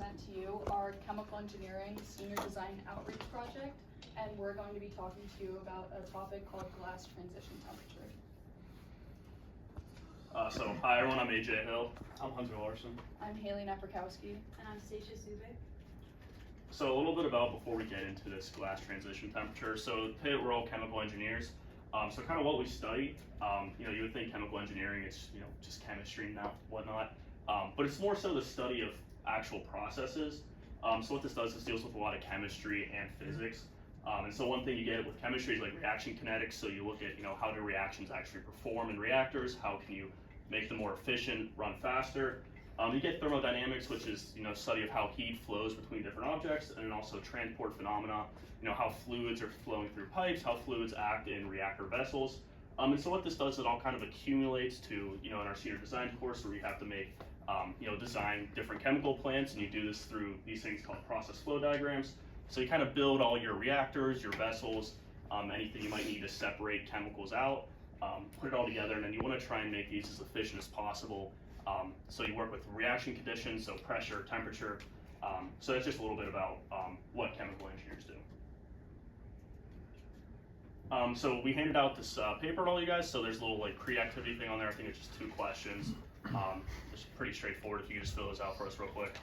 present to you our Chemical Engineering Senior Design Outreach Project, and we're going to be talking to you about a topic called glass transition temperature. Hi everyone, I'm AJ Hill. I'm Hunter Larson. I'm Haley Naprakowski. And I'm Stacia Subik. So a little bit about before we get into this glass transition temperature. So today we're all chemical engineers. So kind of what we study, you would think chemical engineering, it's, just chemistry and whatnot. But it's more so the study of actual processes. So what this does is deals with a lot of chemistry and physics. And so one thing you get with chemistry is like reaction kinetics. So you look at, how do reactions actually perform in reactors? How can you make them more efficient, run faster? You get thermodynamics, which is, study of how heat flows between different objects, and then also transport phenomena, how fluids are flowing through pipes, how fluids act in reactor vessels. And so what this does, it all kind of accumulates to, in our senior design course where you have to make, design different chemical plants, and you do this through these things called process flow diagrams. So you kind of build all your reactors, your vessels, anything you might need to separate chemicals out, put it all together, and then you want to try and make these as efficient as possible. So you work with reaction conditions, so pressure, temperature. So that's just a little bit about what chemical engineers do. So we handed out this paper to all you guys, so there's a little like pre-activity thing on there. I think it's just 2 questions. It's pretty straightforward if you could just fill those out for us real quick.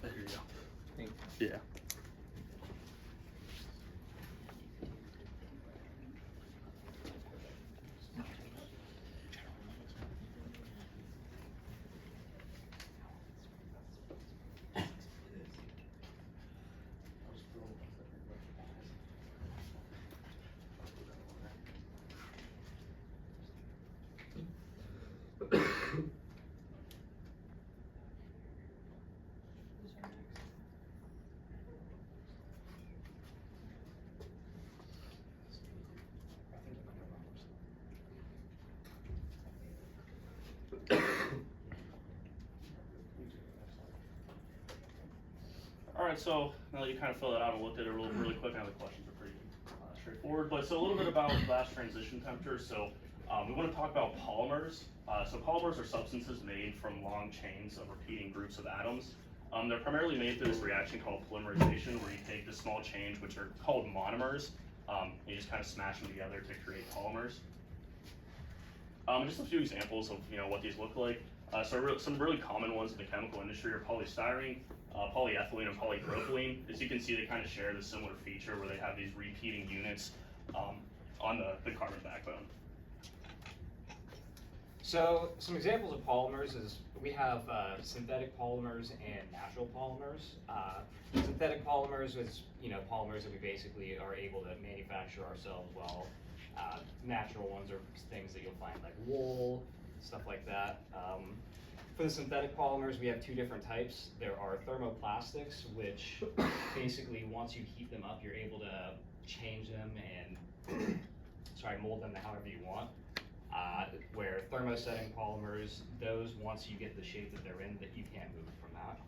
There you go. Thank Yeah. All right, so now that you kind of filled that out and looked at it really quick, now the questions are pretty straightforward. But so a little bit about glass transition temperature. So we want to talk about polymers. So polymers are substances made from long chains of repeating groups of atoms. They're primarily made through this reaction called polymerization, where you take this small change, which are called monomers, and you just kind of smash them together to create polymers. Just a few examples of what these look like. Some really common ones in the chemical industry are polystyrene, polyethylene, and polypropylene. As you can see, they kind of share the similar feature where they have these repeating units on the carbon backbone. So some examples of polymers is we have synthetic polymers and natural polymers. Synthetic polymers is polymers that we basically are able to manufacture ourselves, while natural ones are things that you'll find like wool, stuff like that. For the synthetic polymers, we have 2 different types. There are thermoplastics, which basically once you heat them up, you're able to change them and mold them to however you want. Where thermosetting polymers, those once you get the shape that they're in, that you can't move from that.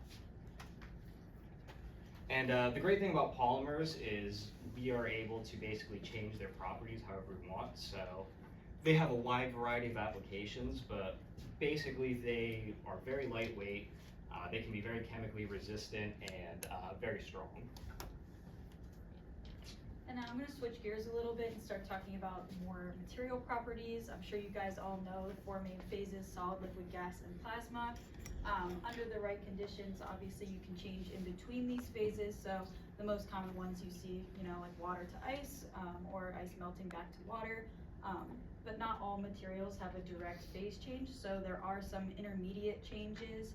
And the great thing about polymers is we are able to basically change their properties however we want. So they have a wide variety of applications, but basically they are very lightweight, they can be very chemically resistant, and very strong. And now I'm going to switch gears a little bit and start talking about more material properties. I'm sure you guys all know the 4 main phases: solid, liquid, gas, and plasma. Under the right conditions, obviously you can change in between these phases. So the most common ones you see, like water to ice, or ice melting back to water. But not all materials have a direct phase change, so there are some intermediate changes.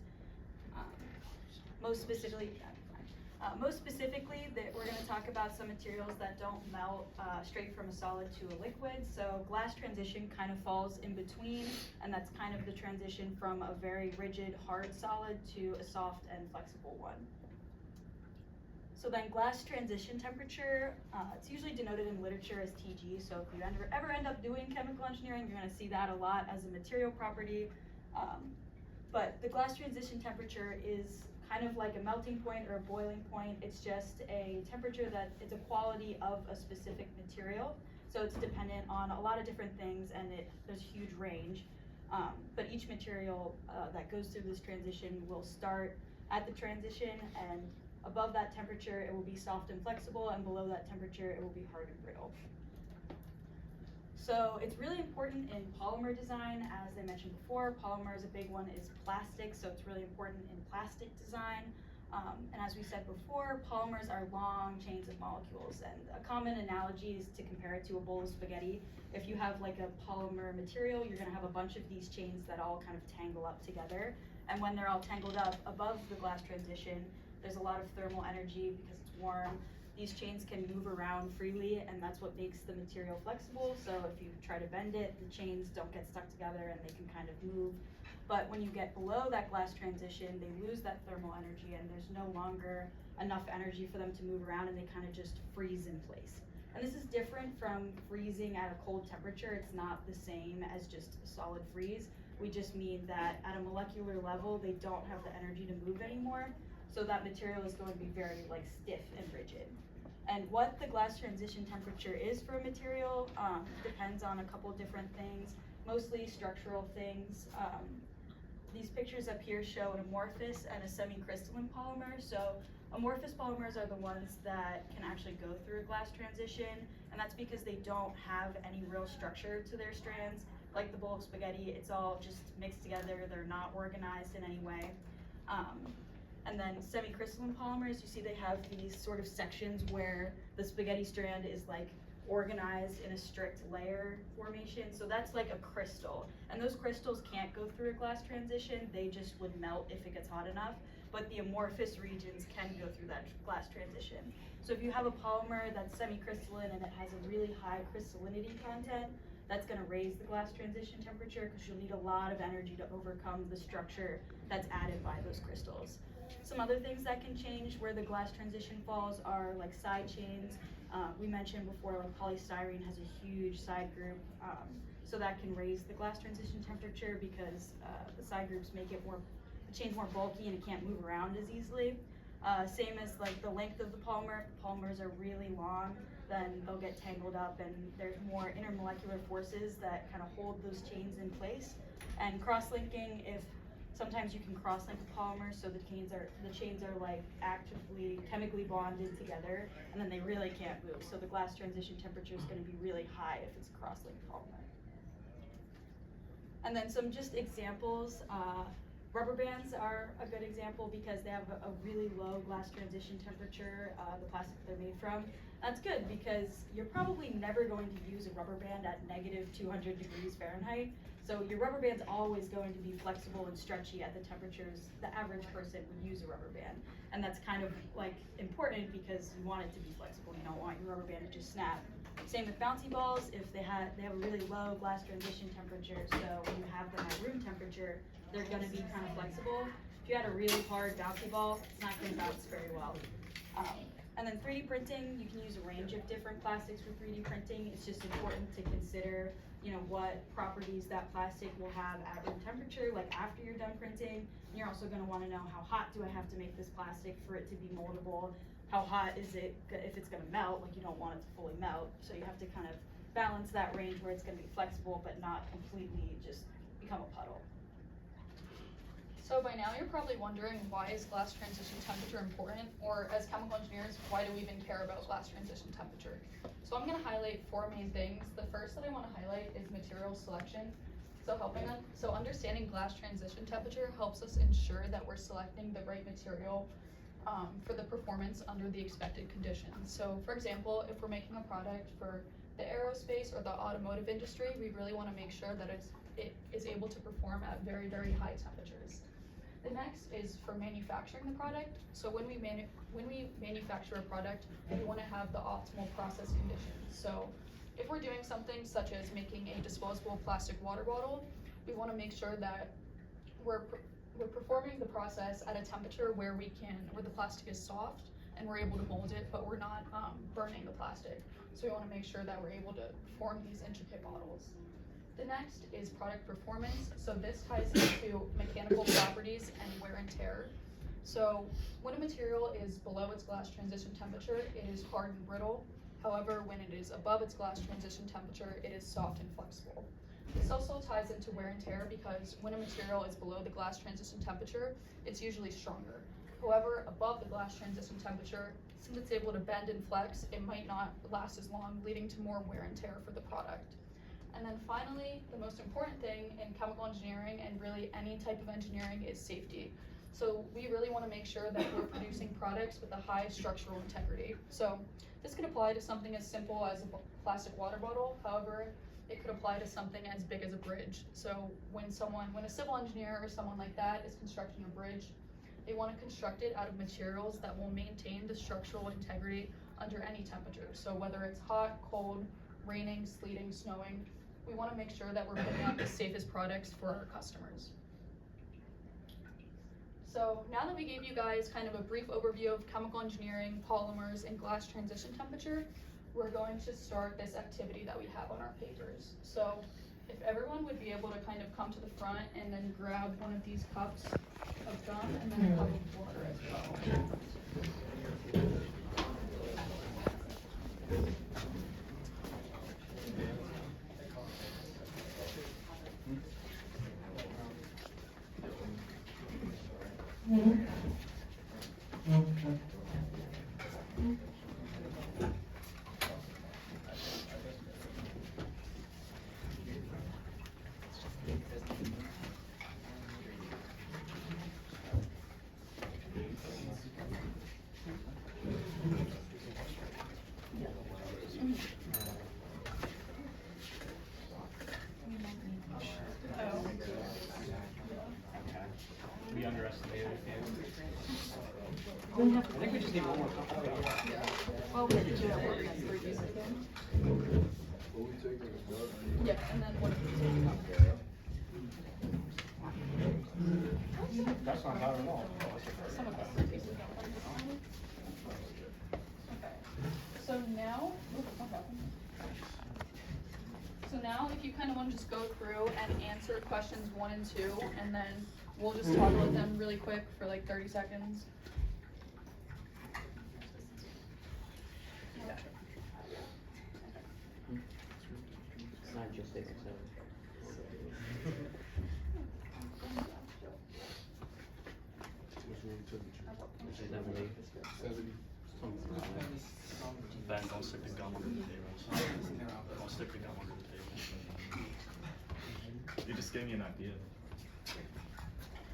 Most specifically, Most specifically, that we're going to talk about some materials that don't melt straight from a solid to a liquid. So glass transition kind of falls in between, and that's kind of the transition from a very rigid, hard solid to a soft and flexible one. So then glass transition temperature, it's usually denoted in literature as TG. So if you ever end up doing chemical engineering, you're going to see that a lot as a material property. But the glass transition temperature is kind of like a melting point or a boiling point. It's just a temperature that it's a quality of a specific material. So it's dependent on a lot of different things, and there's a huge range. But each material that goes through this transition will start at the transition, and above that temperature it will be soft and flexible, and below that temperature it will be hard and brittle. So it's really important in polymer design. As I mentioned before, polymer is a big one, is plastic, so it's really important in plastic design. And as we said before, polymers are long chains of molecules, and a common analogy is to compare it to a bowl of spaghetti. If you have like a polymer material, you're going to have a bunch of these chains that all kind of tangle up together, and when they're all tangled up above the glass transition, there's a lot of thermal energy because it's warm. These chains can move around freely, and that's what makes the material flexible. So if you try to bend it, the chains don't get stuck together and they can kind of move. But when you get below that glass transition, they lose that thermal energy, and there's no longer enough energy for them to move around, and they kind of just freeze in place. And this is different from freezing at a cold temperature. It's not the same as just a solid freeze. We just mean that at a molecular level, they don't have the energy to move anymore. So that material is going to be very like stiff and rigid. And what the glass transition temperature is for a material depends on a couple different things, mostly structural things. These pictures up here show an amorphous and a semi-crystalline polymer. So amorphous polymers are the ones that can actually go through a glass transition, and that's because they don't have any real structure to their strands. Like the bowl of spaghetti, it's all just mixed together. They're not organized in any way. And then semi-crystalline polymers, you see they have these sort of sections where the spaghetti strand is like organized in a strict layer formation. So that's like a crystal. And those crystals can't go through a glass transition. They just would melt if it gets hot enough. But the amorphous regions can go through that glass transition. So if you have a polymer that's semi-crystalline and it has a really high crystallinity content, that's going to raise the glass transition temperature because you'll need a lot of energy to overcome the structure that's added by those crystals. Some other things that can change where the glass transition falls are like side chains. We mentioned before, like polystyrene has a huge side group, so that can raise the glass transition temperature because the side groups make it the chain's more bulky and it can't move around as easily. Same as like the length of the polymer. If the polymers are really long, then they'll get tangled up, and there's more intermolecular forces that kind of hold those chains in place. And cross-linking, if sometimes you can cross-link a polymer, so the chains are like actively chemically bonded together, and then they really can't move. So the glass transition temperature is going to be really high if it's a cross-linked polymer. And then some just examples. Rubber bands are a good example because they have a really low glass transition temperature, the plastic they're made from. That's good because you're probably never going to use a rubber band at negative 200 degrees Fahrenheit. So your rubber band's always going to be flexible and stretchy at the temperatures the average person would use a rubber band. And that's kind of like important because you want it to be flexible. You don't want your rubber band to just snap. Same with bouncy balls. If they have a really low glass transition temperature, so when you have them at room temperature, they're going to be kind of flexible. If you had a really hard bouncy ball, it's not going to bounce very well. And then 3D printing, you can use a range of different plastics for 3D printing. It's just important to consider, what properties that plastic will have at room temperature, like after you're done printing. And you're also going to want to know how hot do I have to make this plastic for it to be moldable? How hot is it if it's going to melt? Like you don't want it to fully melt. So you have to kind of balance that range where it's going to be flexible but not completely just become a puddle. So by now you're probably wondering, why is glass transition temperature important? Or as chemical engineers, why do we even care about glass transition temperature? So I'm going to highlight 4 main things. The first that I want to highlight is material selection. So understanding glass transition temperature helps us ensure that we're selecting the right material for the performance under the expected conditions. So for example, if we're making a product for the aerospace or the automotive industry, we really want to make sure that it is able to perform at very, very high temperatures. The next is for manufacturing the product. So when we manufacture a product, we want to have the optimal process conditions. So if we're doing something such as making a disposable plastic water bottle, we want to make sure that we're performing the process at a temperature where the plastic is soft and we're able to mold it, but we're not burning the plastic. So we want to make sure that we're able to form these intricate bottles. The next is product performance. So this ties into mechanical properties and wear and tear. So when a material is below its glass transition temperature, it is hard and brittle. However, when it is above its glass transition temperature, it is soft and flexible. This also ties into wear and tear because when a material is below the glass transition temperature, it's usually stronger. However, above the glass transition temperature, since it's able to bend and flex, it might not last as long, leading to more wear and tear for the product. And then finally, the most important thing in chemical engineering and really any type of engineering is safety. So we really want to make sure that we're producing products with a high structural integrity. So this could apply to something as simple as a plastic water bottle. However, it could apply to something as big as a bridge. So when a civil engineer or someone like that is constructing a bridge, they want to construct it out of materials that will maintain the structural integrity under any temperature. So whether it's hot, cold, raining, sleeting, snowing, we want to make sure that we're putting out the safest products for our customers. So now that we gave you guys kind of a brief overview of chemical engineering, polymers, and glass transition temperature, we're going to start this activity that we have on our papers. So if everyone would be able to kind of come to the front and then grab one of these cups of gum and then a cup of water as well. We underestimated a few. I think we just need one more cup. Well, we can do that work on 3 days again. Yeah, and then what if we take up there? That's not bad at all. Some of us are tasting that one. Okay. So now, what happened? So now if you kind of want to just go through and answer questions 1 and 2, and then we'll just talk about them really quick for like 30 seconds. It's not just 6 or 7. Ben, don't stick the gum under the table. Don't stick the gum under the table. You just gave me an idea.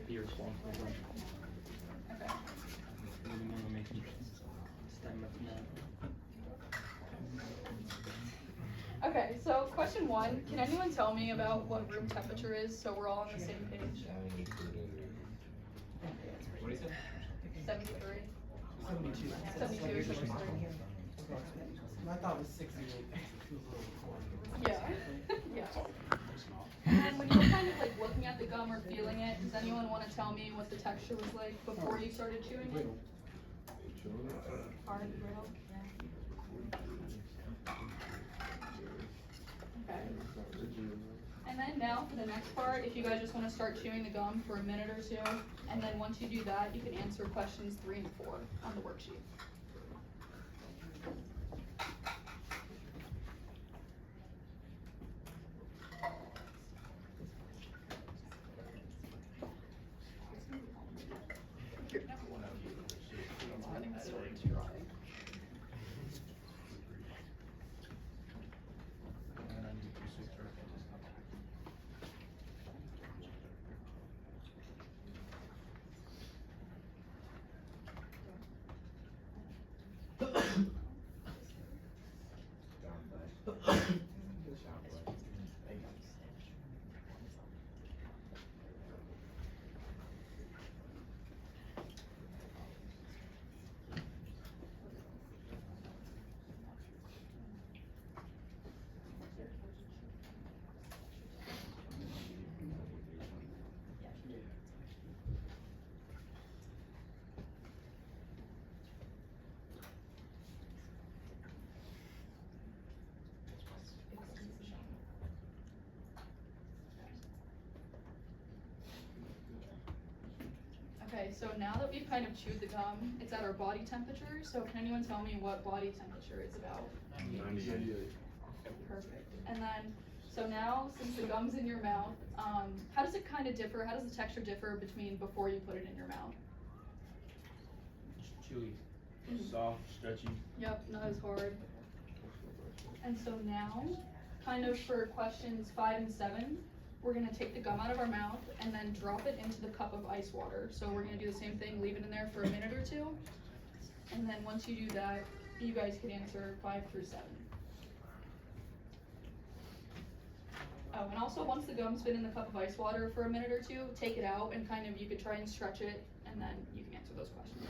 Be responsible. Okay. Okay, so question 1, can anyone tell me about what room temperature is so we're all on the same page? What is it? 73. 72. 72 is what we're saying. I thought it was 68. Yeah, yeah. And when you were kind of like looking at the gum or feeling it, does anyone want to tell me what the texture was like before you started chewing it? Hard and brittle, yeah. Okay. And then now for the next part, if you guys just want to start chewing the gum for a minute or 2, and then once you do that, you can answer questions 3 and 4 on the worksheet. Okay, so now that we've kind of chewed the gum, it's at our body temperature, so can anyone tell me what body temperature is about? 98. Perfect. And then, so now, since the gum's in your mouth, how does it kind of differ, how does the texture differ between before you put it in your mouth? Chewy. Mhm. Soft, stretchy. Yep, not as hard. And so now, kind of for questions 5 and 7, we're gonna take the gum out of our mouth and then drop it into the cup of ice water. So we're gonna do the same thing, leave it in there for a minute or two. And then once you do that, you guys can answer 5 through 7. Oh, and also once the gum's been in the cup of ice water for a minute or two, take it out and kind of, you could try and stretch it, and then you can answer those questions.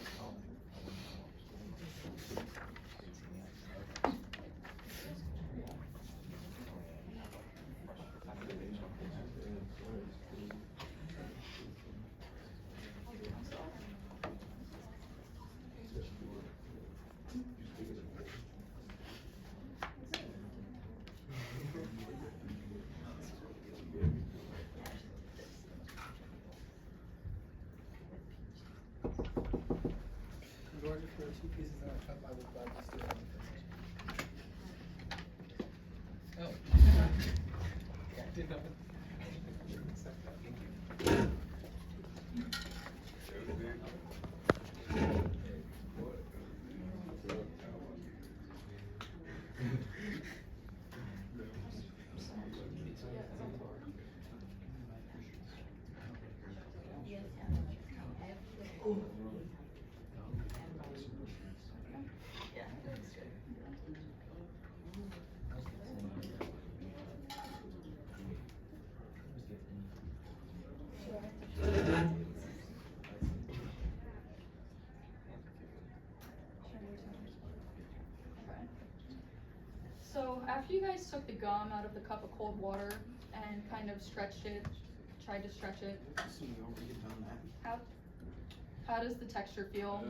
In order for 2 pieces in a cup, I would gladly steal one. Oh. Did nothing. Okay. So after you guys took the gum out of the cup of cold water and kind of stretched it, tried to stretch it, Assuming you already done that. how does the texture feel?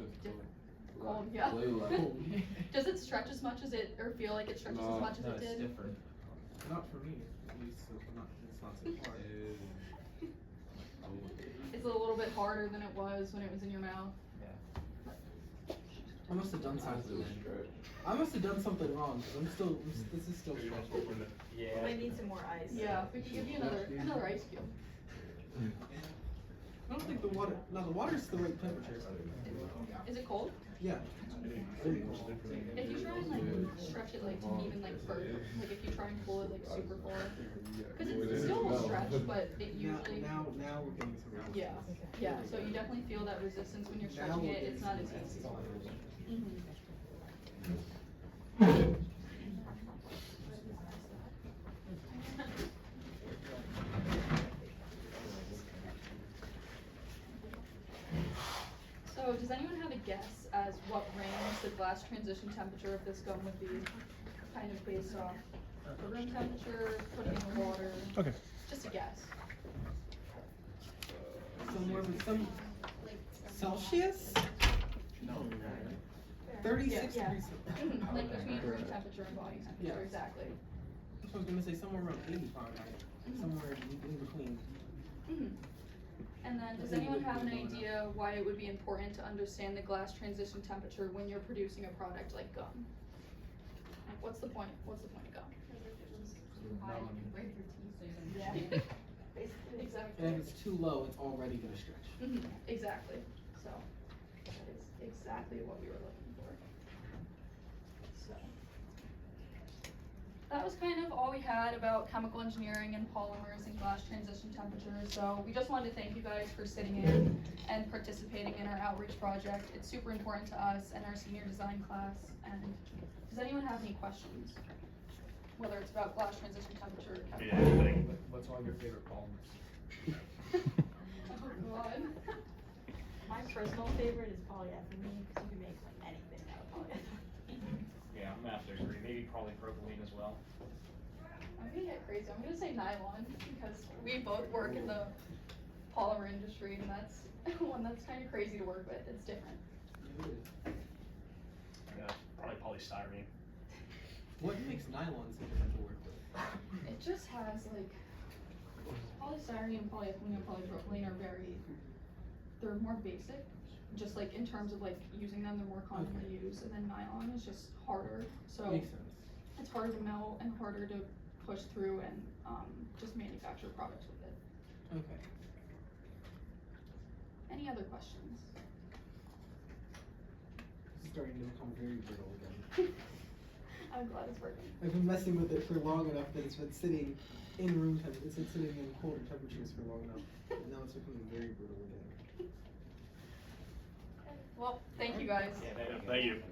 Cold, yeah. Does it stretch as much as it, or feel like it stretches as much as it did? different. Not for me, at least, so it's not so hard. It's a little bit harder than it was when it was in your mouth. I must have done something. I must have done something wrong, 'cause this is still stretchy. Yeah. Might need some more ice. Yeah, we could give you another ice cube. I don't think the water's the right temperature. Is it cold? Yeah. Very cold. If you try and like stretch it like to even like further, like if you try and pull it like super far, because it still will stretch, but it usually. Now we're getting some resistance. Yeah, so you definitely feel that resistance when you're Now stretching we're it, it's getting not as some easy. resistance. Mhm. So does anyone have a guess as what range the glass transition temperature of this gum would be? Kind of based off the room temperature, putting in the water? Okay. Just a guess. Somewhere with some Celsius? No. 36 Yeah. degrees. Mhm, like between room temperature and body temperature, Yeah. exactly. I was gonna say somewhere around 80 Fahrenheit. Somewhere in between. Mhm. And then, does anyone have an idea why it would be important to understand the glass transition temperature when you're producing a product like gum? Like, what's the point? What's the point of gum? Yeah. Exactly. And if it's too low, it's already gonna stretch. Mhm, exactly. So, that is exactly what we were looking for. So, that was kind of all we had about chemical engineering and polymers and glass transition temperatures. So we just wanted to thank you guys for sitting in and participating in our outreach project. It's super important to us and our senior design class. And does anyone have any questions? Whether it's about glass transition temperature or Yeah, chemical. anything. What's all your favorite polymers? Oh, God. My personal favorite is polyethylene, because you can make like anything out of polyethylene. Yeah, I'm gonna have to agree. Maybe polypropylene as well. I'm gonna get crazy. I'm gonna say nylon because we both work in the polymer industry, and that's one that's kind of crazy to work with. It's different. Yeah, probably polystyrene. What makes nylon so different to work with? It just has like polystyrene, polyethylene, and polypropylene are very they're more basic, just like in terms of like using them, they're more commonly used, and then nylon is just harder, so Makes sense. it's harder to melt and harder to push through and, just manufacture products with it. Okay. Any other questions? It's starting to become very brittle again. I'm glad it's working. I've been messing with it for long enough that it's been sitting in room temp. It's been sitting in colder temperatures for long enough. And now it's becoming very brittle again. Well, thank you guys. Thank you.